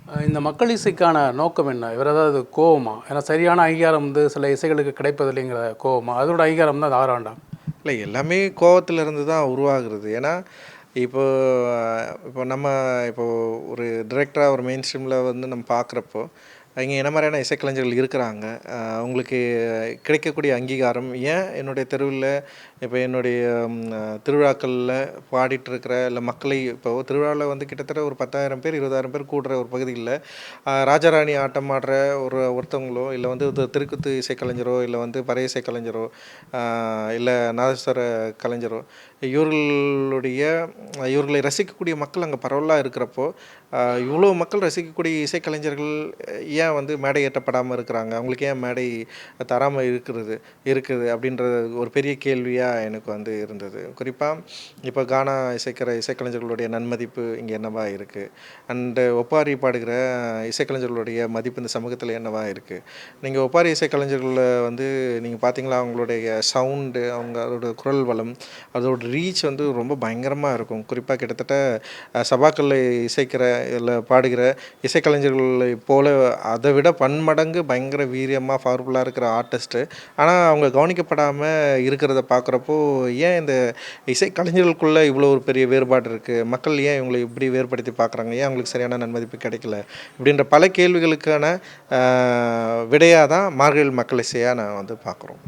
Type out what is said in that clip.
இந்த மக்கள் இசைக்கான நோக்கம் என்ன? வேறு ஏதாவது கோவமா? ஏன்னா சரியான அங்கீகாரம் வந்து சில இசைகளுக்கு கிடைப்பதில்லைங்கிற கோவமா? அதோட அங்கீகாரம் தான் அது ஆராண்டாம். இல்லை, எல்லாமே கோவத்துல இருந்து தான் உருவாகுறது. ஏன்னா, இப்போ இப்போ நம்ம இப்போ ஒரு டிரெக்டரா ஒரு மெயின் ஸ்ட்ரீமில வந்து நம்ம பார்க்குறப்போ, இங்கே என்ன மாதிரியான இசைக்கலைஞர்கள் இருக்கிறாங்க. அவங்களுக்கு கிடைக்கக்கூடிய அங்கீகாரம் ஏன் என்னுடைய தெருவுல இப்போ என்னுடைய திருவிழாக்கள்ல பாடிட்டுருக்கிற இல்லை மக்களை இப்போ திருவிழாவில் வந்து கிட்டத்தட்ட ஒரு 10,000 பேர் 20,000 பேர் கூடுற ஒரு பகுதியில் ராஜாராணி ஆட்டம் ஆடுற ஒருத்தவங்களோ இல்லை வந்து தெருக்கூத்து இசைக்கலைஞரோ இல்லை வந்து பறை இசைக்கலைஞரோ இல்லை நாதஸ்வர கலைஞரோ இவர்களுடைய இவர்களை ரசிக்கக்கூடிய மக்கள் அங்கே பரவலாக இருக்கிறப்போ இவ்வளோ மக்கள் ரசிக்கக்கூடிய இசைக்கலைஞர்கள் ஏன் வந்து மேடை ஏற்றப்படாமல் இருக்கிறாங்க, அவங்களுக்கு ஏன் மேடை தராமல் இருக்குது அப்படின்றது ஒரு பெரிய கேள்வியாக எனக்கு வந்து இருந்தது. குறிப்பாக இப்போ கானா இசைக்கிற இசைக்கலைஞர்களுடைய நன்மதிப்பு இங்கே என்னவா இருக்குது, அண்டு ஒப்பாரி பாடுகிற இசைக்கலைஞர்களுடைய மதிப்பு இந்த சமூகத்தில் என்னவா இருக்குது. நீங்கள் ஒப்பாரி இசைக்கலைஞர்களில் வந்து நீங்கள் பார்த்தீங்களா, அவங்களுடைய சவுண்டு, அவங்களோட குரல் வளம், அதோட ரீச் வந்து ரொம்ப பயங்கரமாக இருக்கும். குறிப்பாக கிட்டத்தட்ட சபாக்களில் இசைக்கிற இல்லை பாடுகிற இசைக்கலைஞர்களை போல அதை விட பன்மடங்கு பயங்கர வீரியமாக பவர்ஃபுல்லாக இருக்கிற ஆர்டிஸ்ட்டு. ஆனால் அவங்க கவனிக்கப்படாமல் இருக்கிறத பார்க்குறப்போ, ஏன் இந்த இசைக்கலைஞர்களுக்குள்ளே இவ்வளோ ஒரு பெரிய வேறுபாடு இருக்குது, மக்கள் ஏன் இவங்களை இப்படி வேறுபடுத்தி பார்க்குறாங்க, ஏன் அவங்களுக்கு சரியான நன்மதிப்பு கிடைக்கல இப்படின்ற பல கேள்விகளுக்கான விடையாக தான் மார்கழி மக்கள் இசையாக நான் வந்து பார்க்குறோம்.